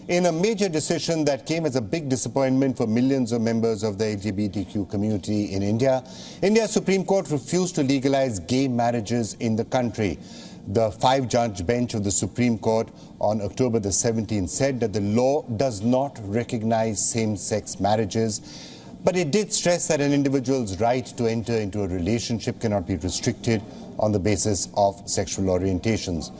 In a major decision that came as a big disappointment for millions of members of the LGBTQ community in India, India's Supreme Court refused to legalize gay marriages in the country. The 5-judge bench of the Supreme Court on October the 17th said that the law does not recognize same-sex marriages, but it did stress that an individual's right to enter into a relationship cannot be restricted on the basis of sexual orientations.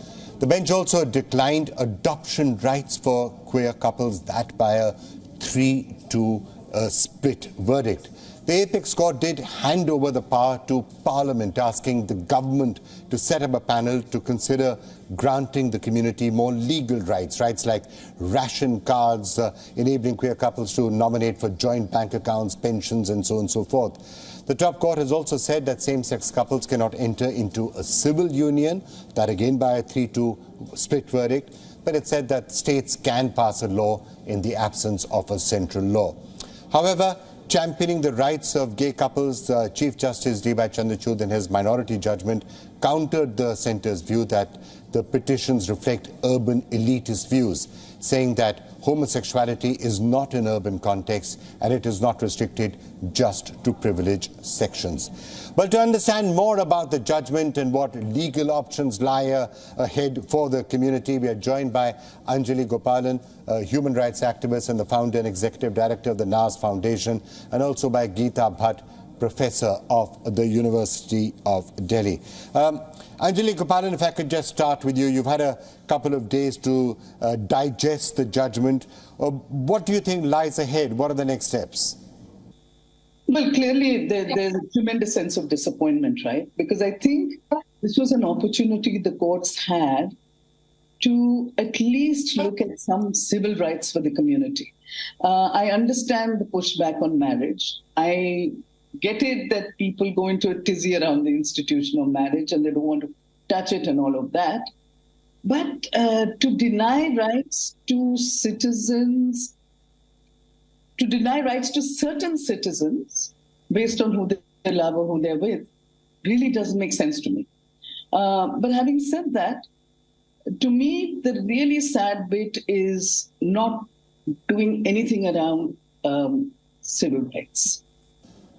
The bench also declined adoption rights for queer couples, that by a 3-2 split verdict. The apex court did hand over the power to Parliament, asking the government to set up a panel to consider granting the community more legal rights, rights like ration cards, enabling queer couples to nominate for joint bank accounts, pensions, and so on and so forth. The top court has also said that same-sex couples cannot enter into a civil union, that again by a 3-2 split verdict, but it said that states can pass a law in the absence of a central law. However, championing the rights of gay couples, Chief Justice Geeta Bhatt in his minority judgment countered the centre's view that the petitions reflect urban elitist views, saying that homosexuality is not an urban context and it is not restricted just to privileged sections. But to understand more about the judgment and what legal options lie ahead for the community, we are joined by Anjali Gopalan, a human rights activist and the founder and executive director of the Naz Foundation, and also by Geeta Bhatt, professor of the University of Delhi. Anjali Gopalan, if I could just start with you. You've had a couple of days to digest the judgment. What do you think lies ahead? What are the next steps? Well, clearly there's a tremendous sense of disappointment, right? Because I think this was an opportunity the courts had to at least look at some civil rights for the community. I understand the pushback on marriage. I get it that people go into a tizzy around the institution of marriage and they don't want to touch it and all of that. But to deny rights to citizens, to deny rights to certain citizens based on who they love or who they're with, really doesn't make sense to me. But having said that, to me, the really sad bit is not doing anything around civil rights.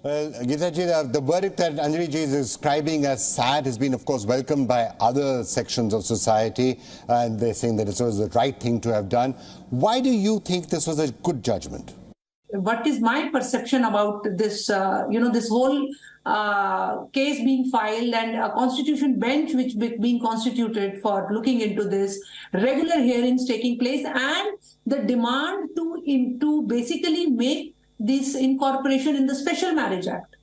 Well, Geeta ji, the verdict that Anjali ji is describing as sad has been, of course, welcomed by other sections of society, and they're saying that it was the right thing to have done. Why do you think this was a good judgment? What is my perception about this, this whole case being filed and a constitution bench which being constituted for looking into this, regular hearings taking place, and the demand to basically make this incorporation in the Special Marriage Act.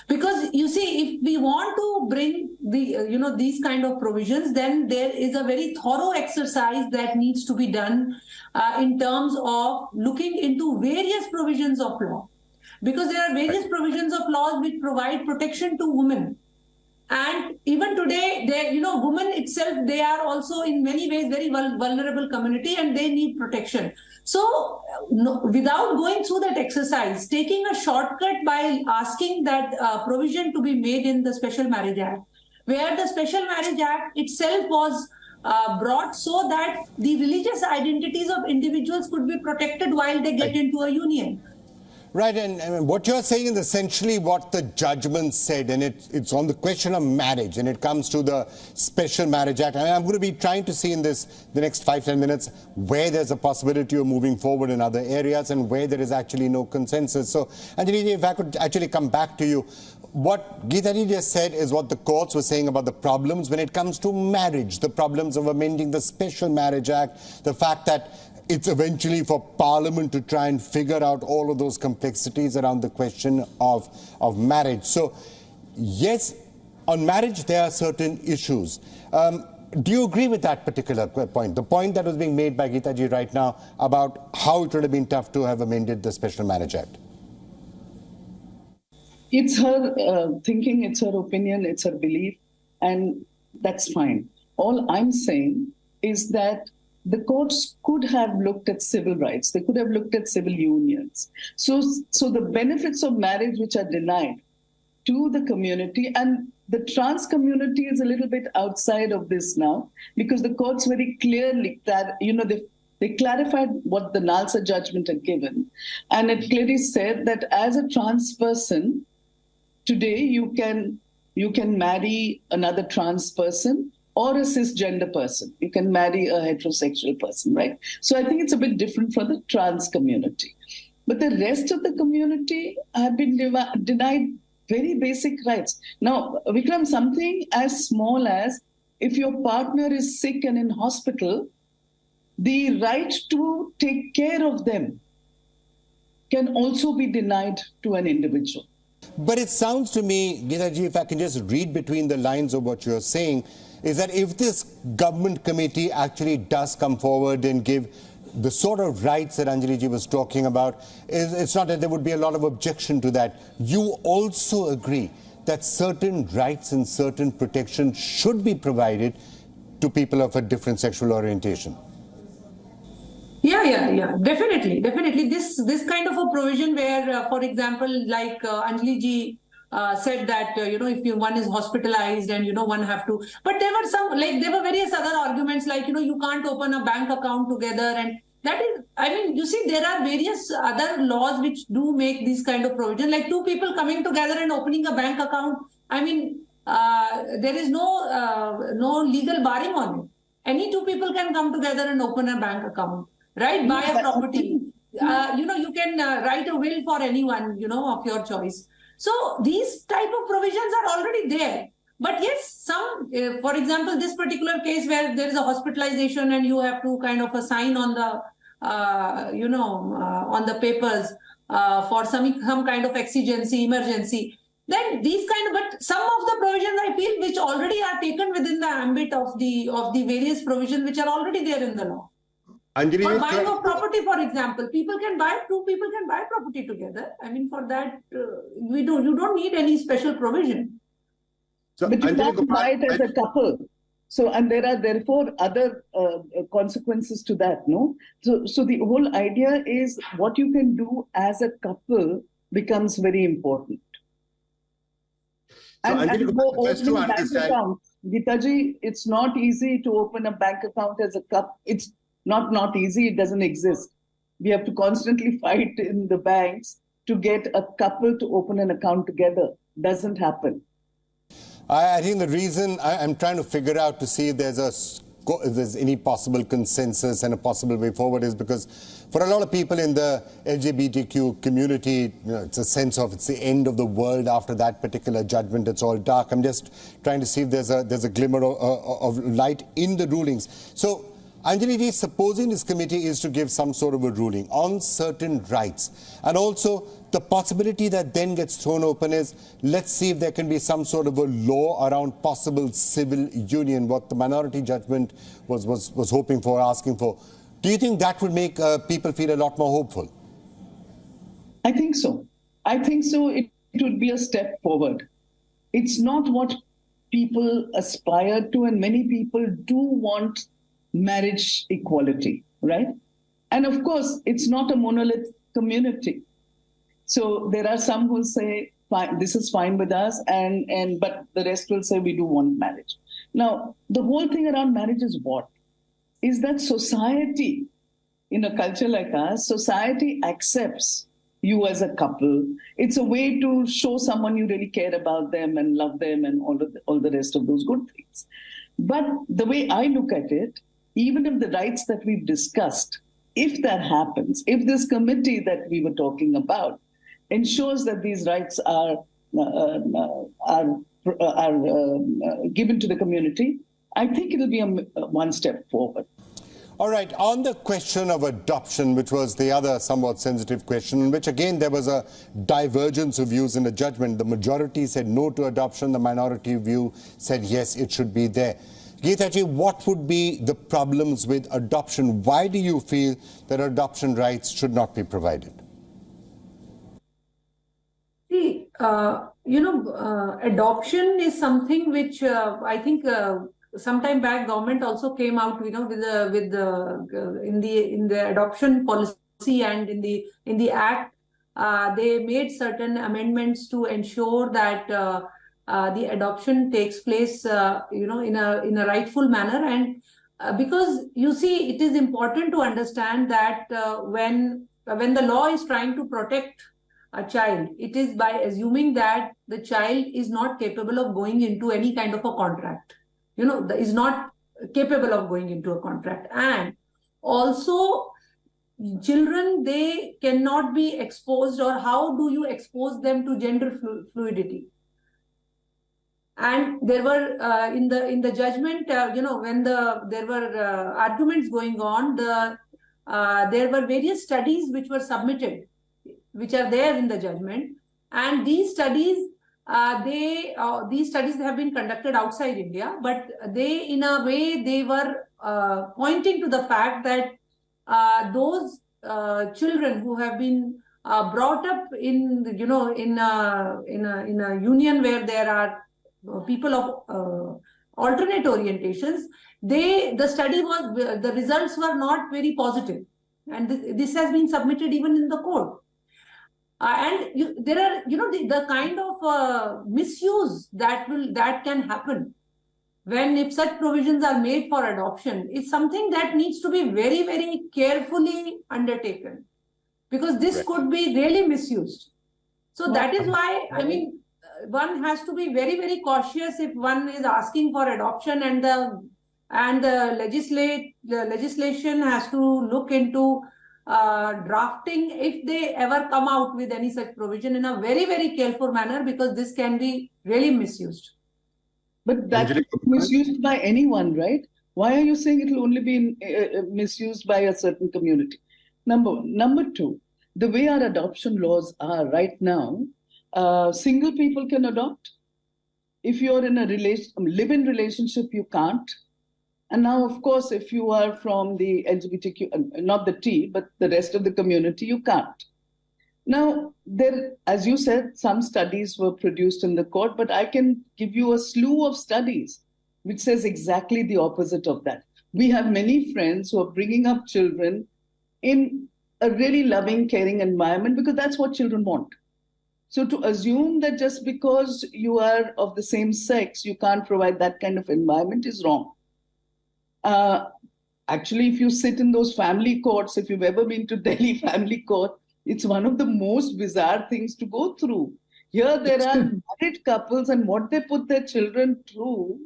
Because you see, if we want to bring the these kind of provisions, then there is a very thorough exercise that needs to be done in terms of looking into various provisions of law. Because there are various provisions of laws which provide protection to women. And even today, women itself, they are also in many ways very vulnerable community and they need protection. So without going through that exercise, taking a shortcut by asking that provision to be made in the Special Marriage Act, where the Special Marriage Act itself was brought so that the religious identities of individuals could be protected while they get into a union. Right, and what you're saying is essentially what the judgment said, and it's on the question of marriage, and it comes to the Special Marriage Act. And I'm going to be trying to see in the next 5-10 minutes where there's a possibility of moving forward in other areas and where there is actually no consensus. So, Anjali, if I could actually come back to you, what Geeta ji just said is what the courts were saying about the problems when it comes to marriage, the problems of amending the Special Marriage Act, the fact that it's eventually for Parliament to try and figure out all of those complexities around the question of marriage. So, yes, on marriage, there are certain issues. Do you agree with that particular point, the point that was being made by Geeta ji right now about how it would have been tough to have amended the Special Marriage Act? It's her thinking, it's her opinion, it's her belief, and that's fine. All I'm saying is that the courts could have looked at civil rights. They could have looked at civil unions. So the benefits of marriage which are denied to the community, and the trans community is a little bit outside of this now, because the courts very clearly that, they They clarified what the Nalsa judgment had given. And it clearly said that as a trans person, today you can marry another trans person or a cisgender person. You can marry a heterosexual person, right? So I think it's a bit different for the trans community. But the rest of the community have been denied very basic rights. Now, Vikram, something as small as if your partner is sick and in hospital, the right to take care of them can also be denied to an individual. But it sounds to me, Geeta ji, if I can just read between the lines of what you're saying, is that if this government committee actually does come forward and give the sort of rights that Anjali ji was talking about, it's not that there would be a lot of objection to that. You also agree that certain rights and certain protections should be provided to people of a different sexual orientation. Yeah. Definitely. This kind of a provision where, for example, like Anjali ji said that, if one is hospitalized and, one have to, but there were various other arguments like, you can't open a bank account together. And that is, you see, there are various other laws which do make these kind of provision, like two people coming together and opening a bank account. There is no legal barring on it. Any two people can come together and open a bank account, right? Buy a property. You can write a will for anyone, of your choice. So these type of provisions are already there. But yes, some, for example, this particular case where there is a hospitalization and you have to kind of sign on the, on the papers for some kind of exigency, emergency. Then these but some of the provisions I feel which already are taken within the ambit of the various provisions which are already there in the law. Anjali, for buying of property, for example, two people can buy property together. For that, you don't need any special provision. So, but you can't buy it as a couple. So, and there are therefore other consequences to that, no? So the whole idea is what you can do as a couple becomes very important. So, and just to understand, Geeta ji, it's not easy to open a bank account as a couple. It's not easy. It doesn't exist. We have to constantly fight in the banks to get a couple to open an account together. Doesn't happen. I think the reason I'm trying to figure out to see if there's any possible consensus and a possible way forward is because for a lot of people in the LGBTQ community, it's a sense of it's the end of the world after that particular judgment. It's all dark. I'm just trying to see if there's a glimmer of light in the rulings. So, Anjali ji, supposing this committee is to give some sort of a ruling on certain rights, and also the possibility that then gets thrown open is, let's see if there can be some sort of a law around possible civil union, what the minority judgment was hoping for, asking for. Do you think that would make people feel a lot more hopeful? I think so. It would be a step forward. It's not what people aspire to, and many people do want marriage equality, right? And of course, it's not a monolith community. So there are some who say, fine, this is fine with us, but the rest will say we do want marriage. Now, the whole thing around marriage is what? Is that society, in a culture like us, society accepts you as a couple. It's a way to show someone you really care about them and love them and all the rest of those good things. But the way I look at it, even if the rights that we've discussed, if that happens, if this committee that we were talking about ensures that these rights are given to the community, I think it'll be a one step forward. All right, on the question of adoption, which was the other somewhat sensitive question, in which again there was a divergence of views in the judgment. The majority said no to adoption, the minority view said yes, it should be there. Geeta ji, what would be the problems with adoption? Why do you feel that adoption rights should not be provided? See, adoption is something which I think some time back government also came out, in the adoption policy and in the act, they made certain amendments to ensure that the adoption takes place, in a rightful manner, and because you see, it is important to understand that when the law is trying to protect a child, it is by assuming that the child is not capable of going into any kind of a contract, is not capable of going into a contract. And also, children, they cannot be exposed, or how do you expose them to gender fluidity? And there were in the judgment, when there were arguments going on, there were various studies which were submitted, which are there in the judgment, and these studies have been conducted outside India, but they, in a way, they were pointing to the fact that those children who have been brought up in in a union where there are people of alternate orientations, the results were not very positive, and this has been submitted even in the court. There are the kind of misuse that can happen if such provisions are made for adoption is something that needs to be very, very carefully undertaken, because this could be really misused. So that is why, I mean, one has to be very, very cautious if one is asking for adoption, and the legislation has to look into drafting, if they ever come out with any such provision, in a very, very careful manner, because this can be really misused. But that is misused by anyone, right? Why are you saying it will only be misused by a certain community? Number two, the way our adoption laws are right now, single people can adopt. If you're in a live-in relationship, you can't. And now, of course, if you are from the LGBTQ, not the T, but the rest of the community, you can't. Now, as you said, some studies were produced in the court, but I can give you a slew of studies which says exactly the opposite of that. We have many friends who are bringing up children in a really loving, caring environment, because that's what children want. So to assume that just because you are of the same sex, you can't provide that kind of environment is wrong. Actually, if you sit in those family courts, if you've ever been to Delhi family court, it's one of the most bizarre things to go through. Here there are married couples, and what they put their children through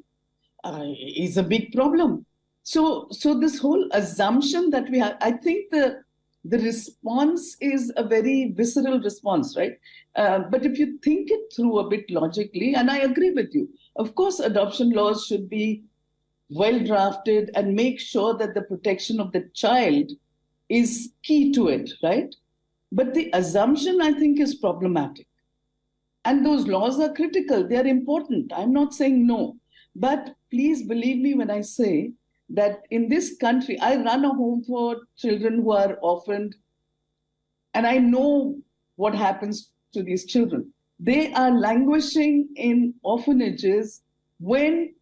is a big problem. So this whole assumption that we have, I think the response is a very visceral response, right? But if you think it through a bit logically, and I agree with you, of course, adoption laws should be well drafted and make sure that the protection of the child is key to it, right? But the assumption, I think, is problematic. And those laws are critical. They are important. I'm not saying no. But please believe me when I say that in this country, I run a home for children who are orphaned, and I know what happens to these children. They are languishing in orphanages when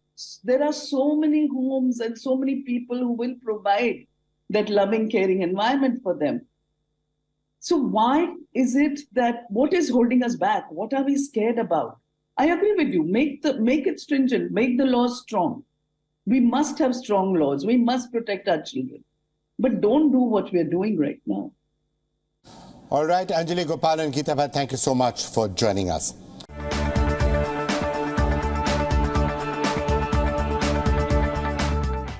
there are so many homes and so many people who will provide that loving, caring environment for them. So why is it that, what is holding us back? What are we scared about? I agree with you. Make it stringent, make the laws strong. We must have strong laws. We must protect our children. But don't do what we're doing right now. All right, Anjali Gopalan and Geeta Bhatt, thank you so much for joining us.